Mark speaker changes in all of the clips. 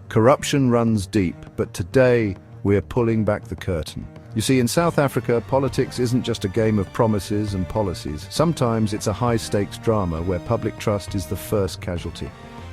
Speaker 1: Corruption runs deep, but today we're pulling back the curtain. You see, in South Africa, politics isn't just a game of promises and policies. Sometimes it's a high-stakes drama where public trust is the first casualty.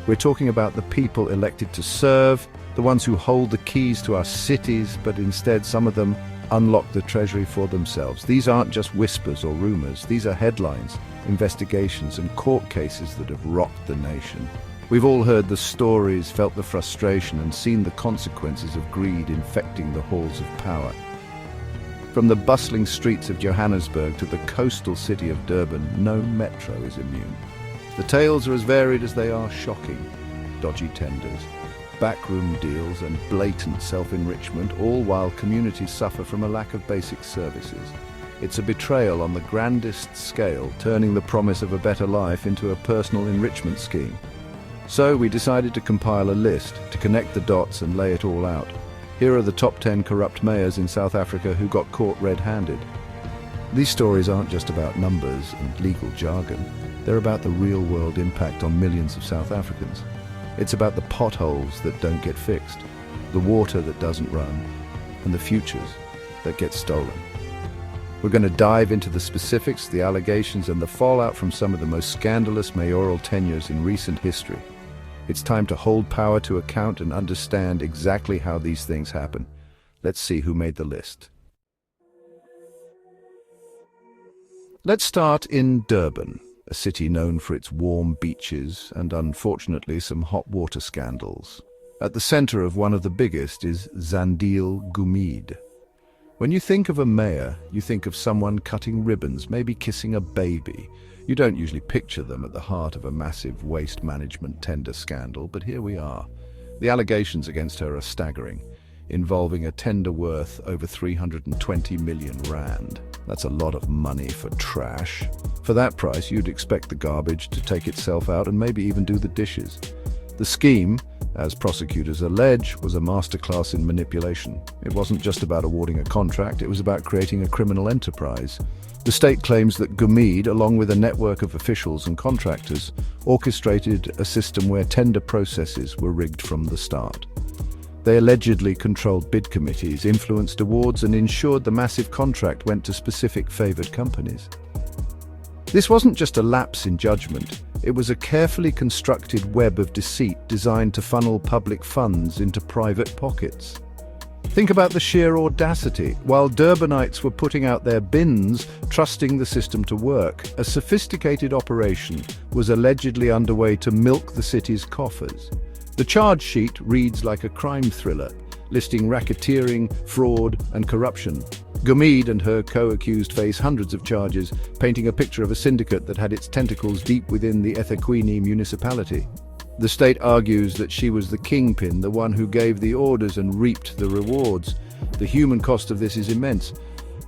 Speaker 1: We're talking about the people elected to serve, the ones who hold the keys to our cities, but instead some of them unlock the treasury for themselves. These aren't just whispers or rumors. These are headlines, investigations, and court cases that have rocked the nation. We've all heard the stories, felt the frustration, and seen the consequences of greed infecting the halls of power. From the bustling streets of Johannesburg to the coastal city of Durban, no metro is immune. The tales are as varied as they are shocking. Dodgy tenders, backroom deals, and blatant self-enrichment, all while communities suffer from a lack of basic services. It's a betrayal on the grandest scale, turning the promise of a better life into a personal enrichment scheme. So we decided to compile a list, to connect the dots and lay it all out. Here are the top 10 corrupt mayors in South Africa who got caught red-handed. These stories aren't just about numbers and legal jargon. They're about the real-world impact on millions of South Africans. It's about the potholes that don't get fixed, the water that doesn't run, and the futures that get stolen. We're going to dive into the specifics, the allegations, and the fallout from some of the most scandalous mayoral tenures in recent history. It's time to hold power to account and understand exactly how these things happen. Let's see who made the list. Let's start in Durban, a city known for its warm beaches and, unfortunately, some hot water scandals. At the center of one of the biggest is Zandile Gumede. When you think of a mayor, you think of someone cutting ribbons, maybe kissing a baby. You don't usually picture them at the heart of a massive waste management tender scandal, but here we are. The allegations against her are staggering, involving a tender worth over 320 million rand. That's a lot of money for trash. For that price, you'd expect the garbage to take itself out and maybe even do the dishes. The scheme, as prosecutors allege, was a masterclass in manipulation. It wasn't just about awarding a contract, it was about creating a criminal enterprise. The state claims that Gumede, along with a network of officials and contractors, orchestrated a system where tender processes were rigged from the start. They allegedly controlled bid committees, influenced awards, and ensured the massive contract went to specific favored companies. This wasn't just a lapse in judgment, it was a carefully constructed web of deceit designed to funnel public funds into private pockets. Think about the sheer audacity. While Durbanites were putting out their bins, trusting the system to work, a sophisticated operation was allegedly underway to milk the city's coffers. The charge sheet reads like a crime thriller, listing racketeering, fraud, and corruption. Gumede and her co-accused face hundreds of charges, painting a picture of a syndicate that had its tentacles deep within the Ekurhuleni municipality. The state argues that she was the kingpin, the one who gave the orders and reaped the rewards. The human cost of this is immense.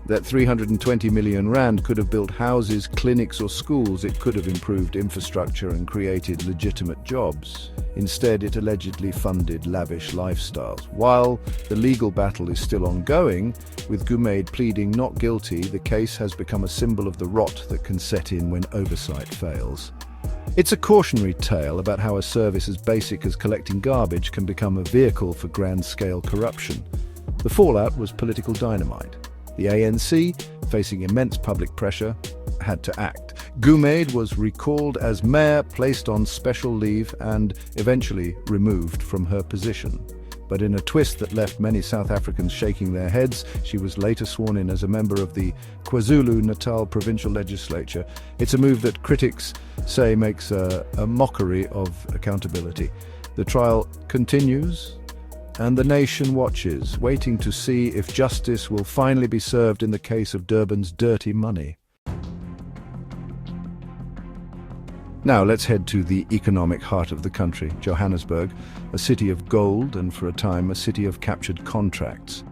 Speaker 1: That 320 million rand could have built houses, clinics, or schools. It could have improved infrastructure and created legitimate jobs. Instead, it allegedly funded lavish lifestyles. While the legal battle is still ongoing, with Gumede pleading not guilty, the case has become a symbol of the rot that can set in when oversight fails. It's a cautionary tale about how a service as basic as collecting garbage can become a vehicle for grand-scale corruption. The fallout was political dynamite. The ANC, facing immense public pressure, had to act. Gumede was recalled as mayor, placed on special leave, and eventually removed from her position. But in a twist that left many South Africans shaking their heads, she was later sworn in as a member of the KwaZulu-Natal provincial legislature. It's a move that critics say makes a mockery of accountability. The trial continues, and the nation watches, waiting to see if justice will finally be served in the case of Durban's dirty money. Now let's head to the economic heart of the country, Johannesburg, a city of gold and for a time a city of captured contracts.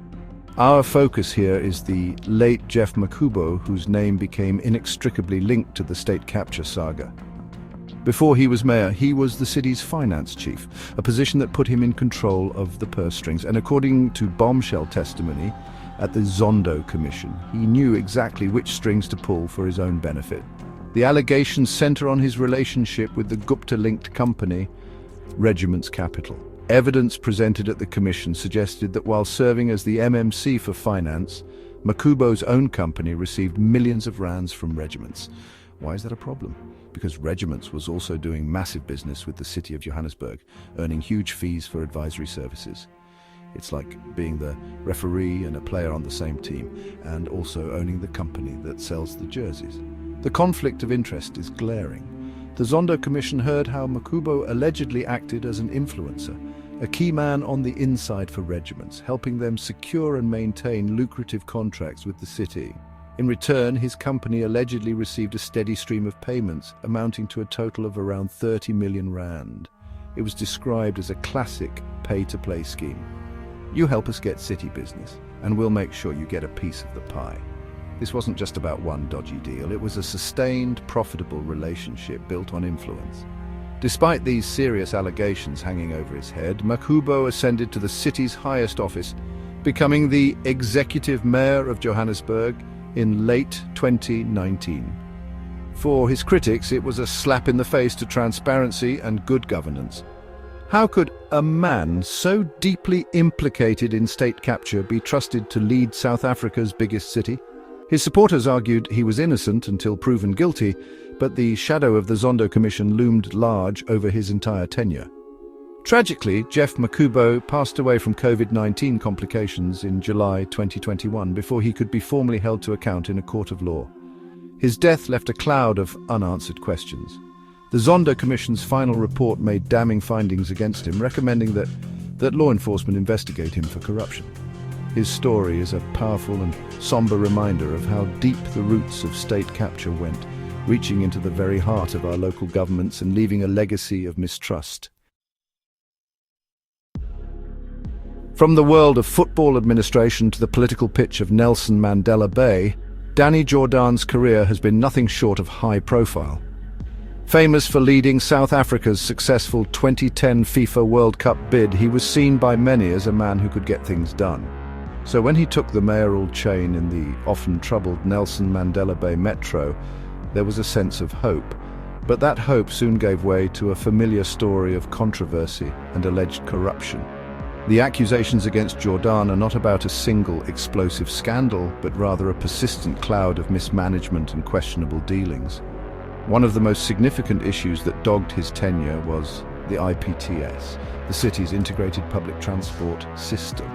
Speaker 1: Our focus here is the late Jeff Makubo, whose name became inextricably linked to the state capture saga. Before he was mayor, he was the city's finance chief, a position that put him in control of the purse strings. And according to bombshell testimony at the Zondo Commission, he knew exactly which strings to pull for his own benefit. The allegations center on his relationship with the Gupta-linked company, Regiment's Capital. Evidence presented at the commission suggested that while serving as the MMC for finance, Makubo's own company received millions of rands from regiments. Why is that a problem? Because regiments was also doing massive business with the city of Johannesburg, earning huge fees for advisory services. It's like being the referee and a player on the same team, and also owning the company that sells the jerseys. The conflict of interest is glaring. The Zondo Commission heard how Makubo allegedly acted as an influencer, a key man on the inside for regiments, helping them secure and maintain lucrative contracts with the city. In return, his company allegedly received a steady stream of payments amounting to a total of around 30 million rand. It was described as a classic pay-to-play scheme. You help us get city business, and we'll make sure you get a piece of the pie. This wasn't just about one dodgy deal, it was a sustained, profitable relationship built on influence. Despite these serious allegations hanging over his head, Makubo ascended to the city's highest office, becoming the executive mayor of Johannesburg in late 2019. For his critics, it was a slap in the face to transparency and good governance. How could a man so deeply implicated in state capture be trusted to lead South Africa's biggest city? His supporters argued he was innocent until proven guilty, but the shadow of the Zondo Commission loomed large over his entire tenure. Tragically, Jeff Makubo passed away from COVID-19 complications in July 2021 before he could be formally held to account in a court of law. His death left a cloud of unanswered questions. The Zondo Commission's final report made damning findings against him, recommending that law enforcement investigate him for corruption. His story is a powerful and somber reminder of how deep the roots of state capture went, reaching into the very heart of our local governments and leaving a legacy of mistrust. From the world of football administration to the political pitch of Nelson Mandela Bay, Danny Jordān's career has been nothing short of high profile. Famous for leading South Africa's successful 2010 FIFA World Cup bid, he was seen by many as a man who could get things done. So when he took the mayoral chain in the often troubled Nelson Mandela Bay Metro, there was a sense of hope. But that hope soon gave way to a familiar story of controversy and alleged corruption. The accusations against Jordān are not about a single explosive scandal, but rather a persistent cloud of mismanagement and questionable dealings. One of the most significant issues that dogged his tenure was the IPTS, the city's integrated public transport system.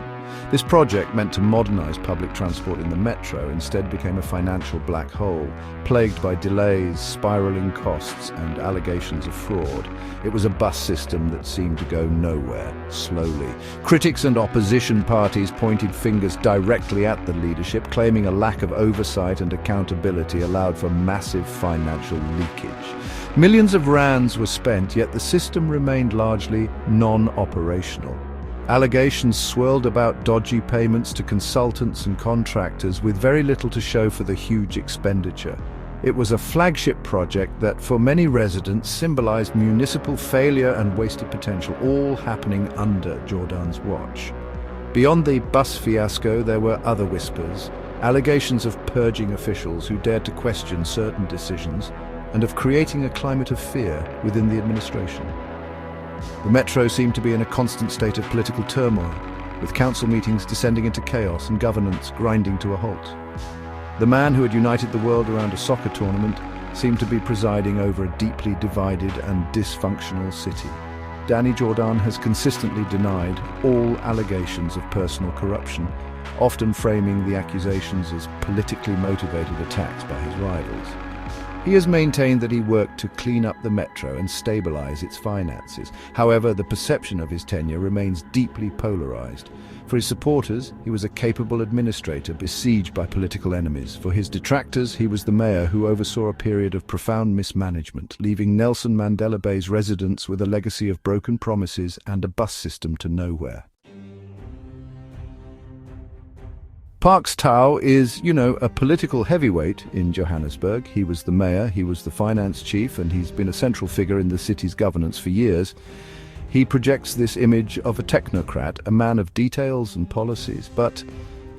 Speaker 1: This project, meant to modernize public transport in the metro, instead became a financial black hole, plagued by delays, spiraling costs, and allegations of fraud. It was a bus system that seemed to go nowhere, slowly. Critics and opposition parties pointed fingers directly at the leadership, claiming a lack of oversight and accountability allowed for massive financial leakage. Millions of rands were spent, yet the system remained largely non-operational. Allegations swirled about dodgy payments to consultants and contractors with very little to show for the huge expenditure. It was a flagship project that, for many residents, symbolized municipal failure and wasted potential, all happening under Jordān's watch. Beyond the bus fiasco, there were other whispers, allegations of purging officials who dared to question certain decisions, and of creating a climate of fear within the administration. The metro seemed to be in a constant state of political turmoil, with council meetings descending into chaos and governance grinding to a halt. The man who had united the world around a soccer tournament seemed to be presiding over a deeply divided and dysfunctional city. Danny Jordān has consistently denied all allegations of personal corruption, often framing the accusations as politically motivated attacks by his rivals. He has maintained that he worked to clean up the metro and stabilize its finances. However, the perception of his tenure remains deeply polarized. For his supporters, he was a capable administrator besieged by political enemies. For his detractors, he was the mayor who oversaw a period of profound mismanagement, leaving Nelson Mandela Bay's residents with a legacy of broken promises and a bus system to nowhere. Parks Tau is, a political heavyweight in Johannesburg. He was the mayor, he was the finance chief, and he's been a central figure in the city's governance for years. He projects this image of a technocrat, a man of details and policies. But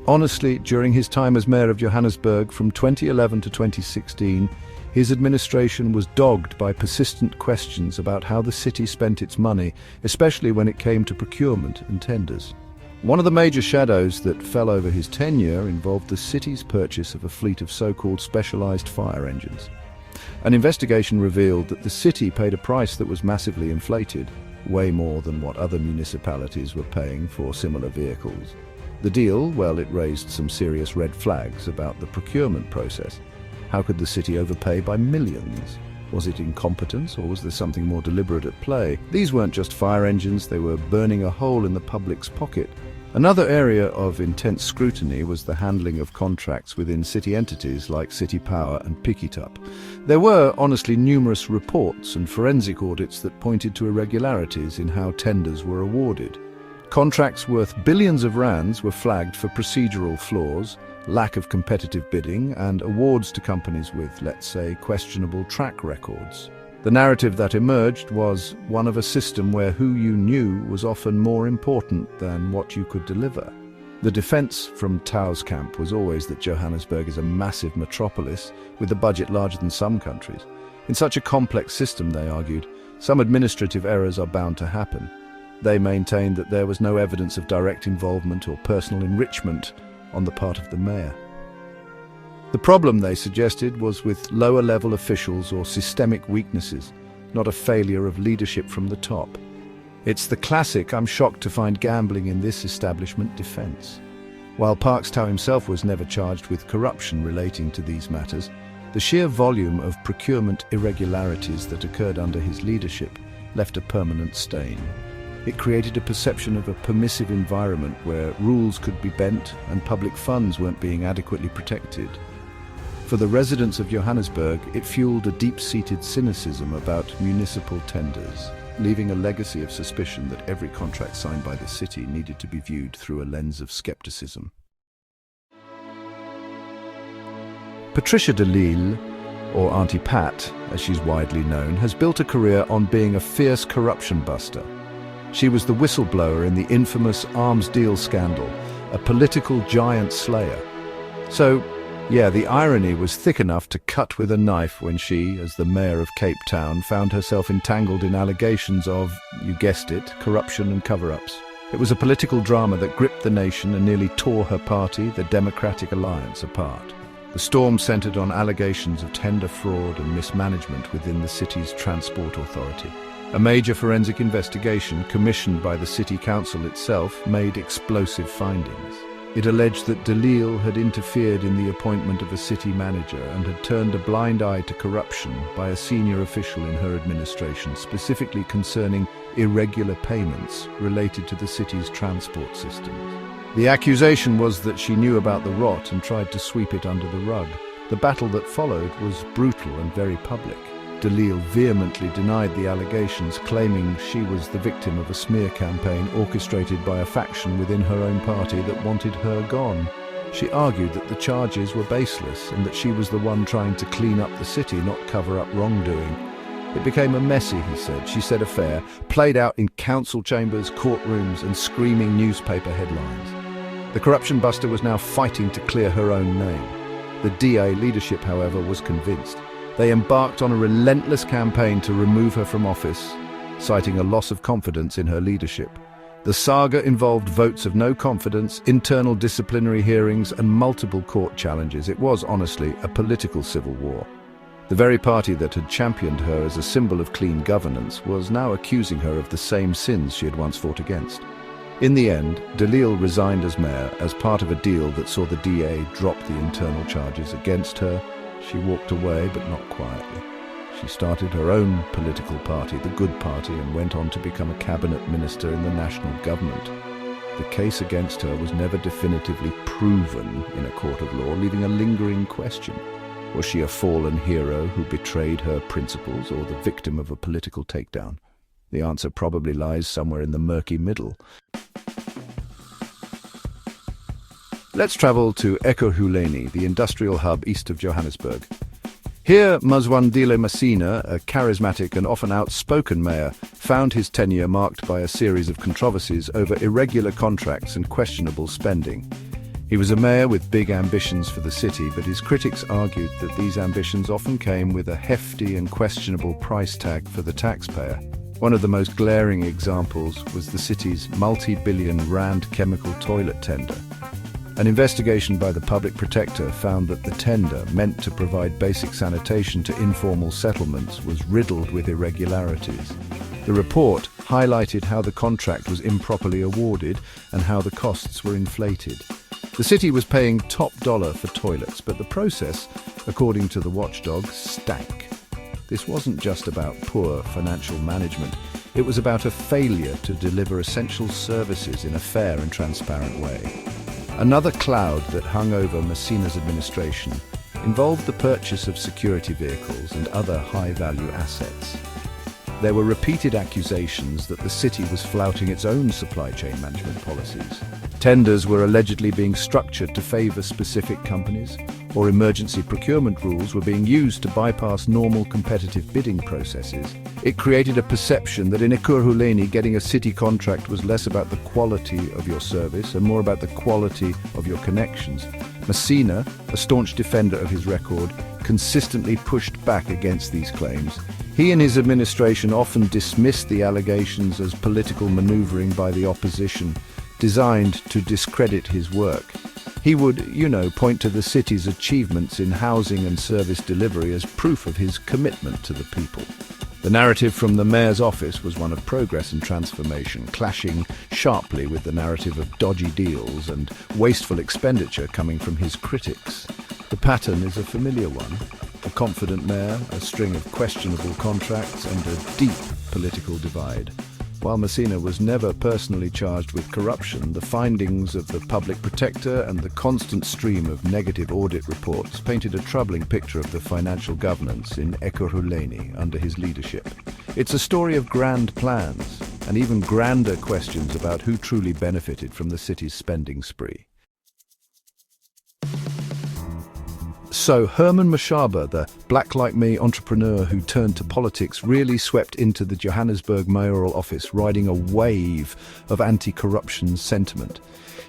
Speaker 1: honestly, during his time as mayor of Johannesburg from 2011 to 2016, His administration was dogged by persistent questions about how the city spent its money, especially when it came to procurement and tenders. One of the major shadows that fell over his tenure involved the city's purchase of a fleet of so-called specialized fire engines. An investigation revealed that the city paid a price that was massively inflated, way more than what other municipalities were paying for similar vehicles. The deal, well, it raised some serious red flags about the procurement process. How could the city overpay by millions? Was it incompetence, or was there something more deliberate at play? These weren't just fire engines, they were burning a hole in the public's pocket. Another area of intense scrutiny was the handling of contracts within city entities like City Power and Pikitup. There were, honestly, numerous reports and forensic audits that pointed to irregularities in how tenders were awarded. Contracts worth billions of rands were flagged for procedural flaws, lack of competitive bidding, and awards to companies with, let's say, questionable track records. The narrative that emerged was one of a system where who you knew was often more important than what you could deliver. The defense from Tao's camp was always that Johannesburg is a massive metropolis with a budget larger than some countries. In such a complex system, they argued, some administrative errors are bound to happen. They maintained that there was no evidence of direct involvement or personal enrichment on the part of the mayor. The problem, they suggested, was with lower-level officials or systemic weaknesses, not a failure of leadership from the top. It's the classic "I'm shocked to find gambling in this establishment" defense. While Parks Tao himself was never charged with corruption relating to these matters, the sheer volume of procurement irregularities that occurred under his leadership left a permanent stain. It created a perception of a permissive environment where rules could be bent and public funds weren't being adequately protected. For the residents of Johannesburg, it fueled a deep-seated cynicism about municipal tenders, leaving a legacy of suspicion that every contract signed by the city needed to be viewed through a lens of skepticism. Patricia de Lille, or Auntie Pat, as she's widely known, has built a career on being a fierce corruption buster. She was the whistleblower in the infamous arms deal scandal, a political giant slayer. So, yeah, the irony was thick enough to cut with a knife when she, as the mayor of Cape Town, found herself entangled in allegations of, you guessed it, corruption and cover-ups. It was a political drama that gripped the nation and nearly tore her party, the Democratic Alliance, apart. The storm centered on allegations of tender fraud and mismanagement within the city's transport authority. A major forensic investigation commissioned by the city council itself made explosive findings. It alleged that de Lille had interfered in the appointment of a city manager and had turned a blind eye to corruption by a senior official in her administration, specifically concerning irregular payments related to the city's transport systems. The accusation was that she knew about the rot and tried to sweep it under the rug. The battle that followed was brutal and very public. De Lille vehemently denied the allegations, claiming she was the victim of a smear campaign orchestrated by a faction within her own party that wanted her gone. She argued that the charges were baseless and that she was the one trying to clean up the city, not cover up wrongdoing. It became a messy, she said, affair, played out in council chambers, courtrooms, and screaming newspaper headlines. The corruption buster was now fighting to clear her own name. The DA leadership, however, was convinced. They embarked on a relentless campaign to remove her from office, citing a loss of confidence in her leadership. The saga involved votes of no confidence, internal disciplinary hearings, and multiple court challenges. It was, honestly, a political civil war. The very party that had championed her as a symbol of clean governance was now accusing her of the same sins she had once fought against. In the end, de Lille resigned as mayor as part of a deal that saw the DA drop the internal charges against her. She walked away, but not quietly. She started her own political party, the Good Party, and went on to become a cabinet minister in the national government. The case against her was never definitively proven in a court of law, leaving a lingering question. Was she a fallen hero who betrayed her principles, or the victim of a political takedown? The answer probably lies somewhere in the murky middle. Let's travel to Ekurhuleni, the industrial hub east of Johannesburg. Here, Mazwandile Masina, a charismatic and often outspoken mayor, found his tenure marked by a series of controversies over irregular contracts and questionable spending. He was a mayor with big ambitions for the city, but his critics argued that these ambitions often came with a hefty and questionable price tag for the taxpayer. One of the most glaring examples was the city's multi-billion rand chemical toilet tender. An investigation by the public protector found that the tender, meant to provide basic sanitation to informal settlements, was riddled with irregularities. The report highlighted how the contract was improperly awarded and how the costs were inflated. The city was paying top dollar for toilets, but the process, according to the watchdog, stank. This wasn't just about poor financial management. It was about a failure to deliver essential services in a fair and transparent way. Another cloud that hung over Messina's administration involved the purchase of security vehicles and other high-value assets. There were repeated accusations that the city was flouting its own supply chain management policies. Tenders were allegedly being structured to favor specific companies, or emergency procurement rules were being used to bypass normal competitive bidding processes. It created a perception that in Ekurhuleni, getting a city contract was less about the quality of your service and more about the quality of your connections. Messina, a staunch defender of his record, consistently pushed back against these claims. He and his administration often dismissed the allegations as political maneuvering by the opposition, designed to discredit his work. He would, point to the city's achievements in housing and service delivery as proof of his commitment to the people. The narrative from the mayor's office was one of progress and transformation, clashing sharply with the narrative of dodgy deals and wasteful expenditure coming from his critics. The pattern is a familiar one: a confident mayor, a string of questionable contracts, and a deep political divide. While Messina was never personally charged with corruption, the findings of the public protector and the constant stream of negative audit reports painted a troubling picture of the financial governance in Ekurhuleni under his leadership. It's a story of grand plans, and even grander questions about who truly benefited from the city's spending spree. So Herman Mashaba, the black-like-me entrepreneur who turned to politics, really swept into the Johannesburg mayoral office riding a wave of anti-corruption sentiment.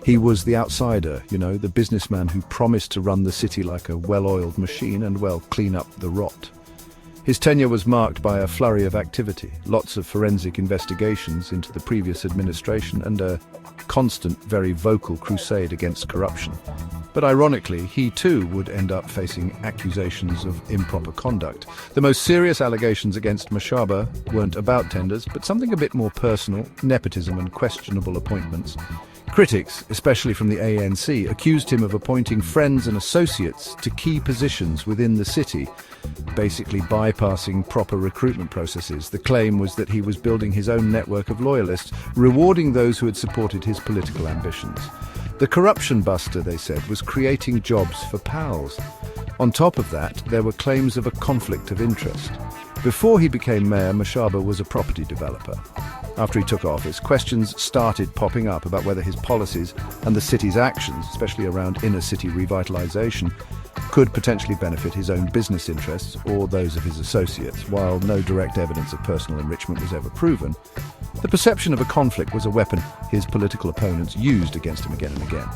Speaker 1: He was the outsider, the businessman who promised to run the city like a well-oiled machine and, clean up the rot. His tenure was marked by a flurry of activity, lots of forensic investigations into the previous administration, and a constant, very vocal crusade against corruption. But ironically, he too would end up facing accusations of improper conduct. The most serious allegations against Mashaba weren't about tenders, but something a bit more personal: nepotism and questionable appointments. Critics, especially from the ANC, accused him of appointing friends and associates to key positions within the city, basically bypassing proper recruitment processes. The claim was that he was building his own network of loyalists, rewarding those who had supported his political ambitions. The corruption buster, they said, was creating jobs for pals. On top of that, there were claims of a conflict of interest. Before he became mayor, Mashaba was a property developer. After he took office, questions started popping up about whether his policies and the city's actions, especially around inner-city revitalization, could potentially benefit his own business interests or those of his associates. While no direct evidence of personal enrichment was ever proven, the perception of a conflict was a weapon his political opponents used against him again and again.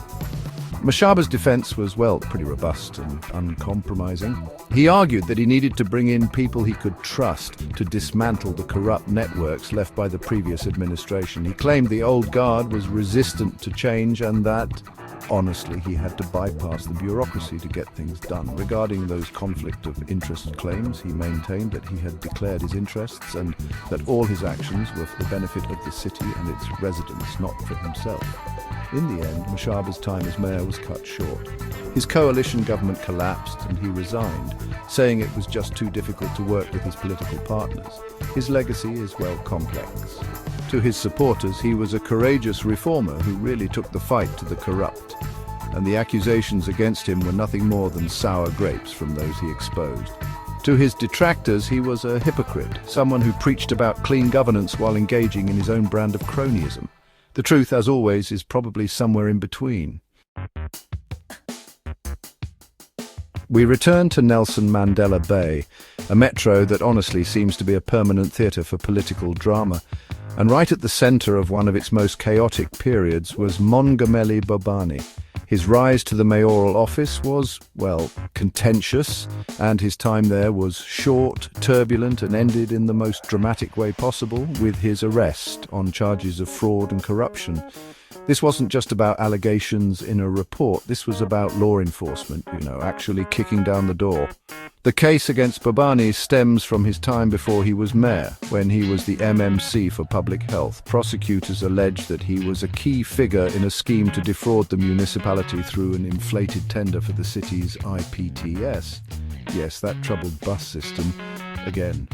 Speaker 1: Mashaba's defense was, pretty robust and uncompromising. He argued that he needed to bring in people he could trust to dismantle the corrupt networks left by the previous administration. He claimed the old guard was resistant to change and that, honestly, he had to bypass the bureaucracy to get things done. Regarding those conflict of interest claims, he maintained that he had declared his interests and that all his actions were for the benefit of the city and its residents, not for himself. In the end, Mashaba's time as mayor was cut short. His coalition government collapsed and he resigned, saying it was just too difficult to work with his political partners. His legacy is, complex. To his supporters, he was a courageous reformer who really took the fight to the corrupt, and the accusations against him were nothing more than sour grapes from those he exposed. To his detractors, he was a hypocrite, someone who preached about clean governance while engaging in his own brand of cronyism. The truth, as always, is probably somewhere in between. We return to Nelson Mandela Bay, a metro that honestly seems to be a permanent theatre for political drama. And right at the centre of one of its most chaotic periods was Mongameli Bobani, His rise to the mayoral office was, well, contentious, and his time there was short, turbulent, and ended in the most dramatic way possible with his arrest on charges of fraud and corruption. This wasn't just about allegations in a report, this was about law enforcement, actually kicking down the door. The case against Bobani stems from his time before he was mayor, when he was the MMC for Public Health. Prosecutors allege that he was a key figure in a scheme to defraud the municipality through an inflated tender for the city's IPTS. Yes, that troubled bus system again.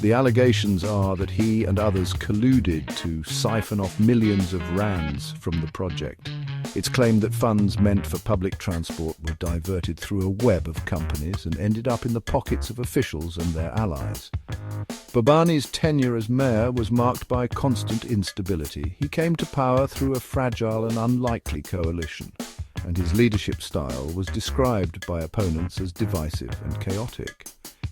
Speaker 1: The allegations are that he and others colluded to siphon off millions of rands from the project. It's claimed that funds meant for public transport were diverted through a web of companies and ended up in the pockets of officials and their allies. Bobani's tenure as mayor was marked by constant instability. He came to power through a fragile and unlikely coalition, and his leadership style was described by opponents as divisive and chaotic.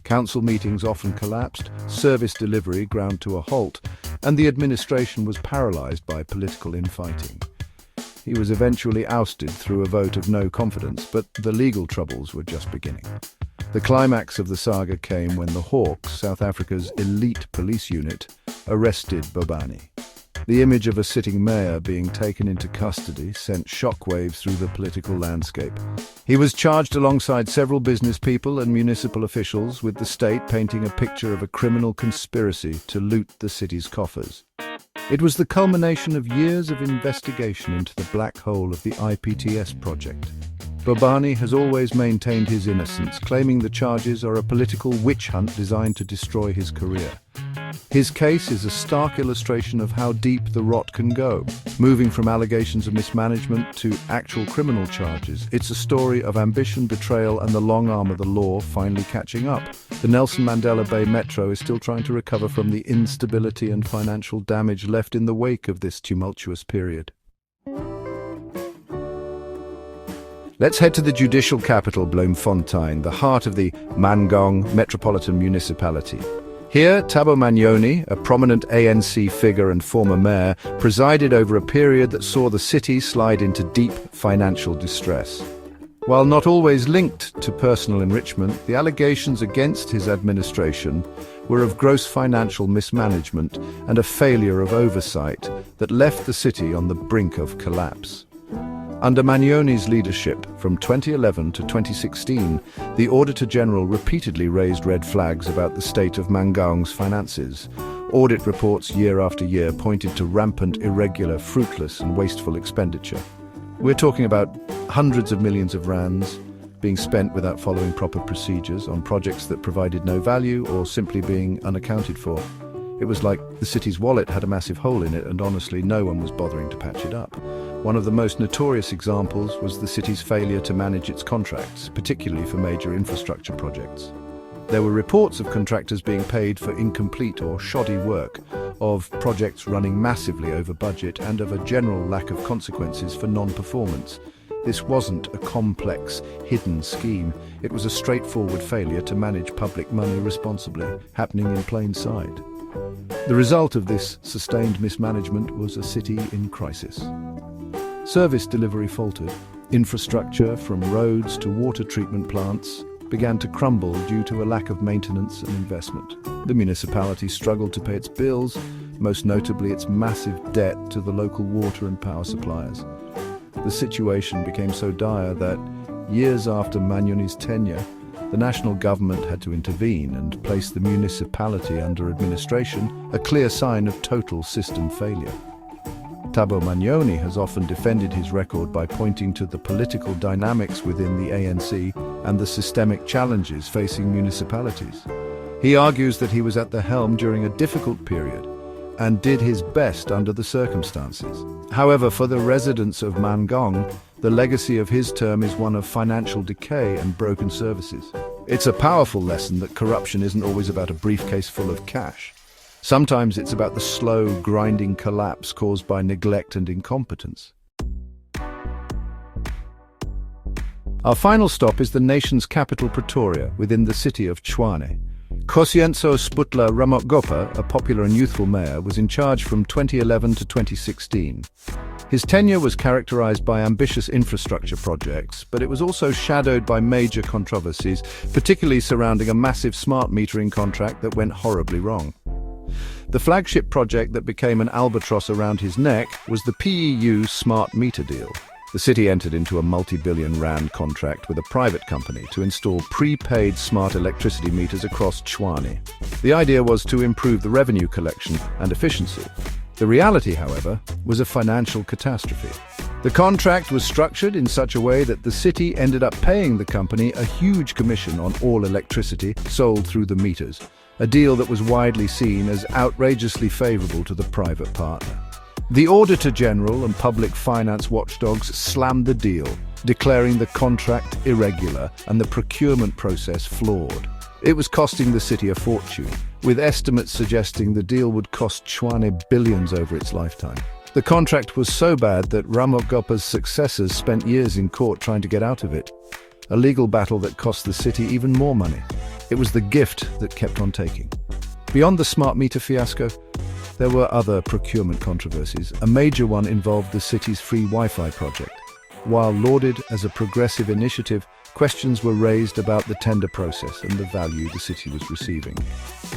Speaker 1: Council meetings often collapsed, service delivery ground to a halt, and the administration was paralysed by political infighting. He was eventually ousted through a vote of no confidence, but the legal troubles were just beginning. The climax of the saga came when the Hawks, South Africa's elite police unit, arrested Bobani. The image of a sitting mayor being taken into custody sent shockwaves through the political landscape. He was charged alongside several business people and municipal officials, with the state painting a picture of a criminal conspiracy to loot the city's coffers. It was the culmination of years of investigation into the black hole of the IPTS project. Bobani has always maintained his innocence, claiming the charges are a political witch hunt designed to destroy his career. His case is a stark illustration of how deep the rot can go, moving from allegations of mismanagement to actual criminal charges. It's a story of ambition, betrayal, and the long arm of the law finally catching up. The Nelson Mandela Bay Metro is still trying to recover from the instability and financial damage left in the wake of this tumultuous period. Let's head to the judicial capital, Bloemfontein, the heart of the Mangaung Metropolitan Municipality. Here, Thabo Manyoni, a prominent ANC figure and former mayor, presided over a period that saw the city slide into deep financial distress. While not always linked to personal enrichment, the allegations against his administration were of gross financial mismanagement and a failure of oversight that left the city on the brink of collapse. Under Manyoni's leadership, from 2011 to 2016, the Auditor General repeatedly raised red flags about the state of Mangaung's finances. Audit reports year after year pointed to rampant, irregular, fruitless and wasteful expenditure. We're talking about hundreds of millions of rands being spent without following proper procedures on projects that provided no value or simply being unaccounted for. It was like the city's wallet had a massive hole in it, and honestly, no one was bothering to patch it up. One of the most notorious examples was the city's failure to manage its contracts, particularly for major infrastructure projects. There were reports of contractors being paid for incomplete or shoddy work, of projects running massively over budget, and of a general lack of consequences for non-performance. This wasn't a complex, hidden scheme. It was a straightforward failure to manage public money responsibly, happening in plain sight. The result of this sustained mismanagement was a city in crisis. Service delivery faltered. Infrastructure, from roads to water treatment plants, began to crumble due to a lack of maintenance and investment. The municipality struggled to pay its bills, most notably its massive debt to the local water and power suppliers. The situation became so dire that, years after Manyoni's tenure, the national government had to intervene and place the municipality under administration, a clear sign of total system failure. Thabo Manyoni has often defended his record by pointing to the political dynamics within the ANC and the systemic challenges facing municipalities. He argues that he was at the helm during a difficult period and did his best under the circumstances. However, for the residents of Mangaung, the legacy of his term is one of financial decay and broken services. It's a powerful lesson that corruption isn't always about a briefcase full of cash. Sometimes it's about the slow, grinding collapse caused by neglect and incompetence. Our final stop is the nation's capital, Pretoria, within the city of Tshwane. Kosienso Sputla Ramogopa, a popular and youthful mayor, was in charge from 2011 to 2016. His tenure was characterized by ambitious infrastructure projects, but it was also shadowed by major controversies, particularly surrounding a massive smart metering contract that went horribly wrong. The flagship project that became an albatross around his neck was the PEU smart meter deal. The city entered into a multi-billion rand contract with a private company to install prepaid smart electricity meters across Tshwane. The idea was to improve the revenue collection and efficiency. The reality, however, was a financial catastrophe. The contract was structured in such a way that the city ended up paying the company a huge commission on all electricity sold through the meters, a deal that was widely seen as outrageously favorable to the private partner. The Auditor General and public finance watchdogs slammed the deal, declaring the contract irregular and the procurement process flawed. It was costing the city a fortune, with estimates suggesting the deal would cost Tshwane billions over its lifetime. The contract was so bad that Ramokgopa's successors spent years in court trying to get out of it, a legal battle that cost the city even more money. It was the gift that kept on taking. Beyond the smart meter fiasco, there were other procurement controversies. A major one involved the city's free Wi-Fi project. While lauded as a progressive initiative, questions were raised about the tender process and the value the city was receiving.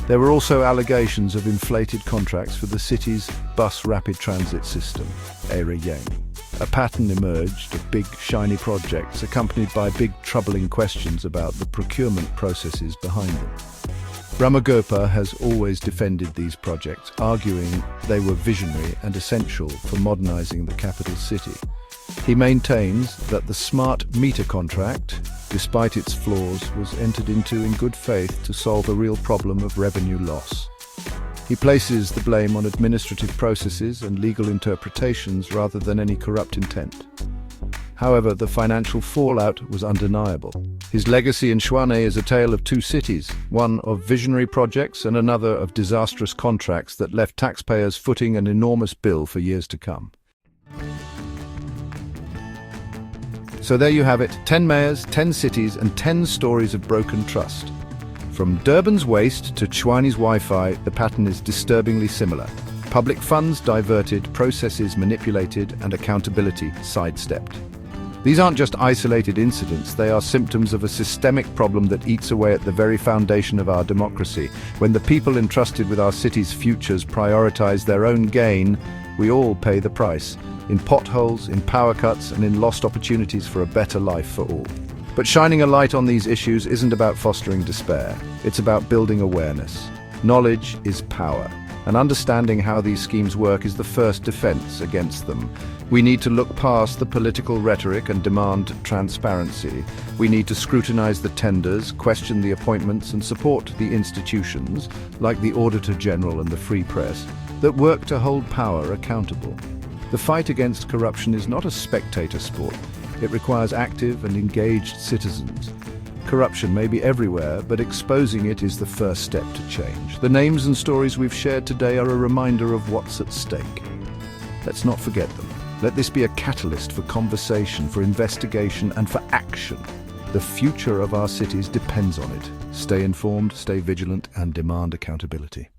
Speaker 1: There were also allegations of inflated contracts for the city's bus rapid transit system, Ekurhuleni. A pattern emerged of big, shiny projects accompanied by big, troubling questions about the procurement processes behind them. Ramokgopa has always defended these projects, arguing they were visionary and essential for modernizing the capital city. He maintains that the smart meter contract, despite its flaws, was entered into in good faith to solve a real problem of revenue loss. He places the blame on administrative processes and legal interpretations rather than any corrupt intent. However, the financial fallout was undeniable. His legacy in Tshwane is a tale of two cities, one of visionary projects and another of disastrous contracts that left taxpayers footing an enormous bill for years to come. So there you have it, 10 mayors, 10 cities and 10 stories of broken trust. From Durban's waste to Tshwane's Wi-Fi, the pattern is disturbingly similar. Public funds diverted, processes manipulated and accountability sidestepped. These aren't just isolated incidents, they are symptoms of a systemic problem that eats away at the very foundation of our democracy. When the people entrusted with our city's futures prioritize their own gain, we all pay the price, in potholes, in power cuts, and in lost opportunities for a better life for all. But shining a light on these issues isn't about fostering despair, it's about building awareness. Knowledge is power, and understanding how these schemes work is the first defense against them. We need to look past the political rhetoric and demand transparency. We need to scrutinize the tenders, question the appointments, and support the institutions, like the Auditor General and the Free Press, that work to hold power accountable. The fight against corruption is not a spectator sport. It requires active and engaged citizens. Corruption may be everywhere, but exposing it is the first step to change. The names and stories we've shared today are a reminder of what's at stake. Let's not forget them. Let this be a catalyst for conversation, for investigation, and for action. The future of our cities depends on it. Stay informed, stay vigilant, and demand accountability.